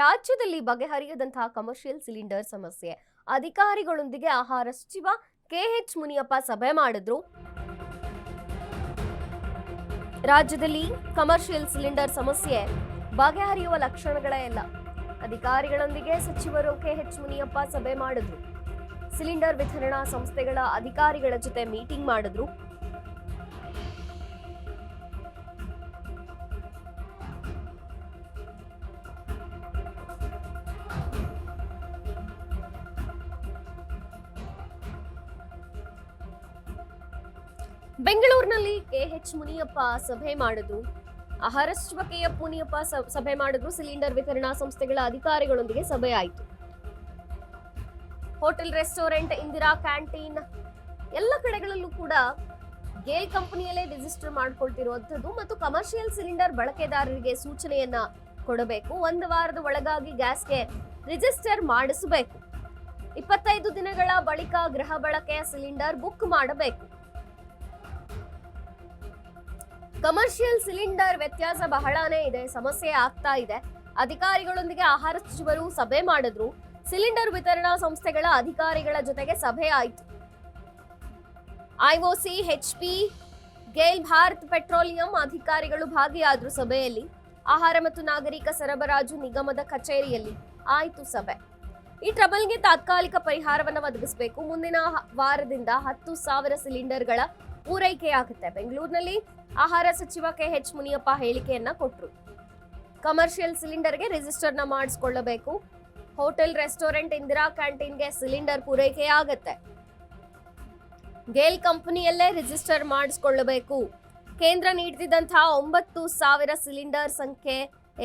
ರಾಜ್ಯದಲ್ಲಿ ಬಗೆಹರಿಯದಂತಹ commercial cylinder ಸಮಸ್ಯೆ. ಅಧಿಕಾರಿಗಳೊಂದಿಗೆ ಆಹಾರ ಸಚಿವ ಕೆಎಚ್ ಮುನಿಯಪ್ಪ ಸಭೆ ಮಾಡಿದ್ರು. ರಾಜ್ಯದಲ್ಲಿ ಕಮರ್ಷಿಯಲ್ ಸಿಲಿಂಡರ್ ಸಮಸ್ಯೆ ಬಗೆಹರಿಯುವ ಲಕ್ಷಣಗಳೇ ಇಲ್ಲ. ಅಧಿಕಾರಿಗಳೊಂದಿಗೆ ಸಚಿವರು ಕೆಎಚ್ ಮುನಿಯಪ್ಪ ಸಭೆ ಮಾಡಿದ್ರು. ಸಿಲಿಂಡರ್ ವಿತರಣಾ ಸಂಸ್ಥೆಗಳ ಅಧಿಕಾರಿಗಳ ಜೊತೆ ಮೀಟಿಂಗ್ ಮಾಡಿದ್ರು. ಬೆಂಗಳೂರಿನಲ್ಲಿ ಕೆಎಚ್ ಮುನಿಯಪ್ಪ ಸಭೆ ಮಾಡಿದ್ರು. ಆಹಾರ ಸಚಿವ ಕೆಎಚ್ ಮುನಿಯಪ್ಪ ಸಭೆ ಮಾಡಿದ್ರು. ಸಿಲಿಂಡರ್ ವಿತರಣಾ ಸಂಸ್ಥೆಗಳ ಅಧಿಕಾರಿಗಳೊಂದಿಗೆ ಸಭೆ ಆಯಿತು. ಹೋಟೆಲ್, ರೆಸ್ಟೋರೆಂಟ್, ಇಂದಿರಾ ಕ್ಯಾಂಟೀನ್ ಎಲ್ಲ ಕಡೆಗಳಲ್ಲೂ ಕೂಡ ಗೇಲ್ ಕಂಪನಿಯಲ್ಲೇ ರಿಜಿಸ್ಟರ್ ಮಾಡ್ಕೊಳ್ತಿರುವಂತದ್ದು ಮತ್ತು ಕಮರ್ಷಿಯಲ್ ಸಿಲಿಂಡರ್ ಬಳಕೆದಾರರಿಗೆ ಸೂಚನೆಯನ್ನ ಕೊಡಬೇಕು. 1 ವಾರದ ಒಳಗಾಗಿ ಗ್ಯಾಸ್ಗೆ ರಿಜಿಸ್ಟರ್ ಮಾಡಿಸಬೇಕು. 25 ದಿನಗಳ ಬಳಿಕ ಗೃಹ ಬಳಕೆಯ ಸಿಲಿಂಡರ್ ಬುಕ್ ಮಾಡಬೇಕು. ಕಮರ್ಷಿಯಲ್ ಸಿಲಿಂಡರ್ ವ್ಯತ್ಯಾಸ ಬಹಳಾನೇ ಇದೆ, ಸಮಸ್ಯೆ ಆಗ್ತಾ ಇದೆ. ಅಧಿಕಾರಿಗಳೊಂದಿಗೆ ಆಹಾರ ಸಚಿವರು ಸಭೆ ಮಾಡಿದ್ರು. ಸಿಲಿಂಡರ್ ವಿತರಣಾ ಸಂಸ್ಥೆಗಳ ಅಧಿಕಾರಿಗಳ ಜೊತೆಗೆ ಸಭೆ ಆಯಿತು. IOC, HP, GAIL, Bharat Petroleum ಅಧಿಕಾರಿಗಳು ಭಾಗಿಯಾದ್ರು ಸಭೆಯಲ್ಲಿ. ಆಹಾರ ಮತ್ತು ನಾಗರಿಕ ಸರಬರಾಜು ನಿಗಮದ ಕಚೇರಿಯಲ್ಲಿ ಆಯಿತು ಸಭೆ. ಈ ಟ್ರಬಲ್ಗೆ ತಾತ್ಕಾಲಿಕ ಪರಿಹಾರವನ್ನು ಒದಗಿಸಬೇಕು. ಮುಂದಿನ ವಾರದಿಂದ 10,000 ಸಿಲಿಂಡರ್ಗಳ ಪೂರೈಕೆಯಾಗುತ್ತೆ. ಬೆಂಗಳೂರಿನಲ್ಲಿ ಆಹಾರ ಸಚಿವ ಕೆಎಚ್ ಮುನಿಯಪ್ಪ ಹೇಳಿಕೆಯನ್ನ ಕೊಟ್ಟರು. ಕಮರ್ಷಿಯಲ್ ಸಿಲಿಂಡರ್ಗೆ ರಿಜಿಸ್ಟರ್ನ ಮಾಡಿಸಿಕೊಳ್ಳಬೇಕು. ಹೋಟೆಲ್, ರೆಸ್ಟೋರೆಂಟ್, ಇಂದಿರಾ ಕ್ಯಾಂಟೀನ್ಗೆ ಸಿಲಿಂಡರ್ ಪೂರೈಕೆಯಾಗುತ್ತೆ. ಗೇಲ್ ಕಂಪನಿಯಲ್ಲೇ ರಿಜಿಸ್ಟರ್ ಮಾಡಿಸಿಕೊಳ್ಳಬೇಕು. ಕೇಂದ್ರ ನೀಡುತ್ತಿದ್ದಂತಹ 9,000 ಸಿಲಿಂಡರ್ ಸಂಖ್ಯೆ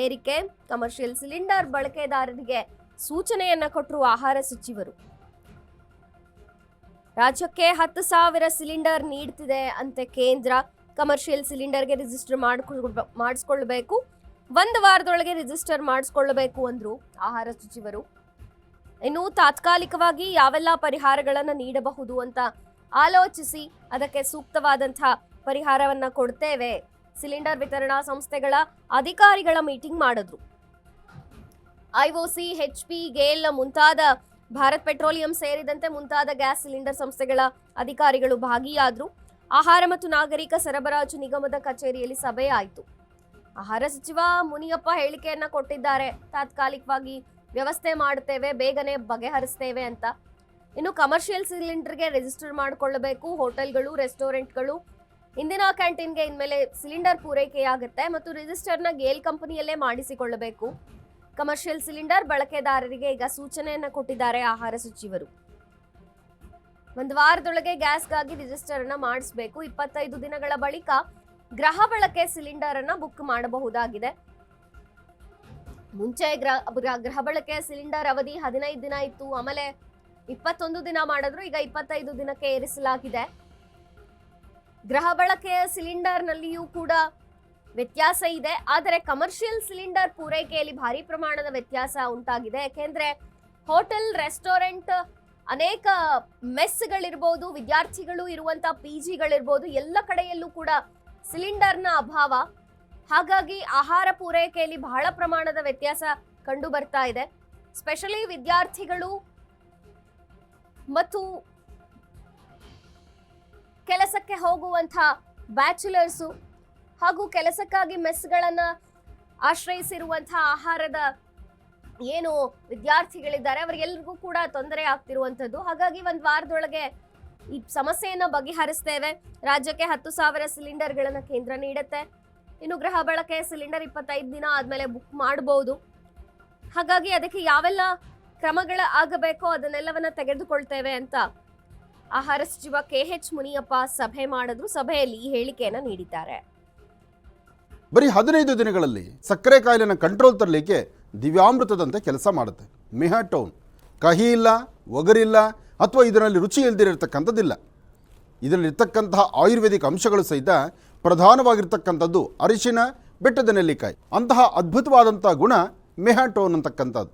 ಏರಿಕೆ. ಕಮರ್ಷಿಯಲ್ ಸಿಲಿಂಡರ್ ಬಳಕೆದಾರರಿಗೆ ಸೂಚನೆಯನ್ನ ಕೊಟ್ಟರು ಆಹಾರ ಸಚಿವರು. ರಾಜ್ಯಕ್ಕೆ 10,000 ಸಿಲಿಂಡರ್ ನೀಡುತ್ತಿದೆ ಅಂತೆ ಕೇಂದ್ರ. Commercial ಸಿಲಿಂಡರ್ಗೆ register ಮಾಡಿಸ್ಕೊಳ್ಬೇಕು. 1 ವಾರದೊಳಗೆ ರಿಜಿಸ್ಟರ್ ಮಾಡಿಸ್ಕೊಳ್ಬೇಕು ಅಂದ್ರು ಆಹಾರ ಸಚಿವರು. ಇನ್ನು ತಾತ್ಕಾಲಿಕವಾಗಿ ಯಾವೆಲ್ಲ ಪರಿಹಾರಗಳನ್ನು ನೀಡಬಹುದು ಅಂತ ಆಲೋಚಿಸಿ ಅದಕ್ಕೆ ಸೂಕ್ತವಾದಂತಹ ಪರಿಹಾರವನ್ನ ಕೊಡ್ತೇವೆ. ಸಿಲಿಂಡರ್ ವಿತರಣಾ ಸಂಸ್ಥೆಗಳ ಅಧಿಕಾರಿಗಳ ಮೀಟಿಂಗ್ ಮಾಡಿದ್ರು. ಐಒಸಿ, ಎಚ್ಪಿ, ಗೇಲ್ ಮುಂತಾದ ಭಾರತ್ ಪೆಟ್ರೋಲಿಯಂ ಸೇರಿದಂತೆ ಮುಂತಾದ ಗ್ಯಾಸ್ ಸಿಲಿಂಡರ್ ಸಂಸ್ಥೆಗಳ ಅಧಿಕಾರಿಗಳು ಭಾಗಿಯಾದ್ರು. ಆಹಾರ ಮತ್ತು ನಾಗರಿಕ ಸರಬರಾಜು ನಿಗಮದ ಕಚೇರಿಯಲ್ಲಿ ಸಭೆ ಆಯಿತು. ಆಹಾರ ಸಚಿವ ಮುನಿಯಪ್ಪ ಹೇಳಿಕೆಯನ್ನ ಕೊಟ್ಟಿದ್ದಾರೆ. ತಾತ್ಕಾಲಿಕವಾಗಿ ವ್ಯವಸ್ಥೆ ಮಾಡುತ್ತೇವೆ, ಬೇಗನೆ ಬಗೆಹರಿಸ್ತೇವೆ ಅಂತ. ಇನ್ನು ಕಮರ್ಷಿಯಲ್ ಸಿಲಿಂಡರ್ಗೆ ರಿಜಿಸ್ಟರ್ ಮಾಡಿಕೊಳ್ಳಬೇಕು. ಹೋಟೆಲ್ಗಳು, ರೆಸ್ಟೋರೆಂಟ್ಗಳು, ಇಂದಿರಾ ಕ್ಯಾಂಟೀನ್ಗೆ ಇನ್ಮೇಲೆ ಸಿಲಿಂಡರ್ ಪೂರೈಕೆಯಾಗುತ್ತೆ ಮತ್ತು ರಿಜಿಸ್ಟರ್ನ ಗೇಲ್ ಕಂಪನಿಯಲ್ಲೇ ಮಾಡಿಸಿಕೊಳ್ಳಬೇಕು. ಕಮರ್ಷಿಯಲ್ ಸಿಲಿಂಡರ್ ಬಳಕೆದಾರರಿಗೆ ಈಗ ಸೂಚನೆಯನ್ನ ಕೊಟ್ಟಿದ್ದಾರೆ ಆಹಾರ ಸಚಿವರು. 1 ವಾರದೊಳಗೆ ಗ್ಯಾಸ್ಗಾಗಿ ರಿಜಿಸ್ಟರ್ ಅನ್ನ ಮಾಡಿಸಬೇಕು. 25 ದಿನಗಳ ಬಳಿಕ ಗೃಹ ಬಳಕೆ ಸಿಲಿಂಡರ್ ಅನ್ನ ಬುಕ್ ಮಾಡಬಹುದಾಗಿದೆ. ಮುಂಚೆ ಗೃಹ ಬಳಕೆ ಸಿಲಿಂಡರ್ ಅವಧಿ 15 ದಿನ ಇತ್ತು. ಆಮೇಲೆ 21 ದಿನ ಮಾಡಿದ್ರು. ಈಗ 25 ದಿನಕ್ಕೆ ಏರಿಸಲಾಗಿದೆ. ಗೃಹ ಬಳಕೆಯ ಸಿಲಿಂಡರ್ ನಲ್ಲಿಯೂ ಕೂಡ ವ್ಯತ್ಯಾಸ ಇದೆ. ಆದರೆ ಕಮರ್ಷಿಯಲ್ ಸಿಲಿಂಡರ್ ಪೂರೈಕೆಯಲ್ಲಿ ಭಾರಿ ಪ್ರಮಾಣದ ವ್ಯತ್ಯಾಸ ಉಂಟಾಗಿದೆ. ಯಾಕೆಂದ್ರೆ ಹೋಟೆಲ್, ರೆಸ್ಟೋರೆಂಟ್, ಅನೇಕ ಮೆಸ್ಗಳಿರ್ಬೋದು, ವಿದ್ಯಾರ್ಥಿಗಳು ಇರುವಂತ ಪಿಜಿಗಳಿರ್ಬೋದು, ಎಲ್ಲ ಕಡೆಯಲ್ಲೂ ಕೂಡ ಸಿಲಿಂಡರ್ನ ಅಭಾವ. ಹಾಗಾಗಿ ಆಹಾರ ಪೂರೈಕೆಯಲ್ಲಿ ಬಹಳ ಪ್ರಮಾಣದ ವ್ಯತ್ಯಾಸ ಕಂಡು ಬರ್ತಾ ಇದೆ. ಸ್ಪೆಷಲಿ ವಿದ್ಯಾರ್ಥಿಗಳು ಮತ್ತು ಕೆಲಸಕ್ಕೆ ಹೋಗುವಂತ ಬ್ಯಾಚುಲರ್ಸು ಹಾಗೂ ಕೆಲಸಕ್ಕಾಗಿ ಮೆಸ್ಗಳನ್ನ ಆಶ್ರಯಿಸಿರುವಂತಹ ಆಹಾರದ ಏನು ವಿದ್ಯಾರ್ಥಿಗಳಿದ್ದಾರೆ ಅವರಿಗೆಲ್ಲರಿಗೂ ಕೂಡ ತೊಂದರೆ ಆಗ್ತಿರುವಂಥದ್ದು. ಹಾಗಾಗಿ 1 ವಾರದೊಳಗೆ ಈ ಸಮಸ್ಯೆಯನ್ನ ಬಗೆಹರಿಸ್ತೇವೆ. ರಾಜ್ಯಕ್ಕೆ 10,000 ಸಿಲಿಂಡರ್ಗಳನ್ನ ಕೇಂದ್ರ ನೀಡುತ್ತೆ. ಇನ್ನು ಗೃಹ ಬಳಕೆ ಸಿಲಿಂಡರ್ 25 ದಿನ ಆದ್ಮೇಲೆ ಬುಕ್ ಮಾಡಬಹುದು. ಹಾಗಾಗಿ ಅದಕ್ಕೆ ಯಾವೆಲ್ಲ ಕ್ರಮಗಳ ಆಗಬೇಕೋ ಅದನ್ನೆಲ್ಲವನ್ನ ತೆಗೆದುಕೊಳ್ತೇವೆ ಅಂತ ಆಹಾರ ಸಚಿವ ಕೆಎಚ್ ಮುನಿಯಪ್ಪ ಸಭೆ ಮಾಡಿದ್ರು. ಸಭೆಯಲ್ಲಿ ಈ ಹೇಳಿಕೆಯನ್ನ ನೀಡಿದ್ದಾರೆ. ಬರೀ 15 ದಿನಗಳಲ್ಲಿ ಸಕ್ಕರೆ ಕಾಯಿಲೆನ ಕಂಟ್ರೋಲ್ ತರಲಿಕ್ಕೆ ದಿವ್ಯಾಮೃತದಂತೆ ಕೆಲಸ ಮಾಡುತ್ತೆ ಮೆಹಾಟೋನ್. ಕಹಿ ಇಲ್ಲ, ಒಗರಿಲ್ಲ ಅಥವಾ ಇದರಲ್ಲಿ ರುಚಿ ಇಲ್ದಿರತಕ್ಕಂಥದ್ದಿಲ್ಲ. ಇದರಲ್ಲಿರ್ತಕ್ಕಂತಹ ಆಯುರ್ವೇದಿಕ್ ಅಂಶಗಳು ಸಹಿತ ಪ್ರಧಾನವಾಗಿರ್ತಕ್ಕಂಥದ್ದು ಅರಿಶಿನ, ಬೆಟ್ಟದ ನೆಲ್ಲಿಕಾಯಿ. ಅಂತಹ ಅದ್ಭುತವಾದಂಥ ಗುಣ ಮೆಹಾಟೋನ್ ಅಂತಕ್ಕಂಥದ್ದು.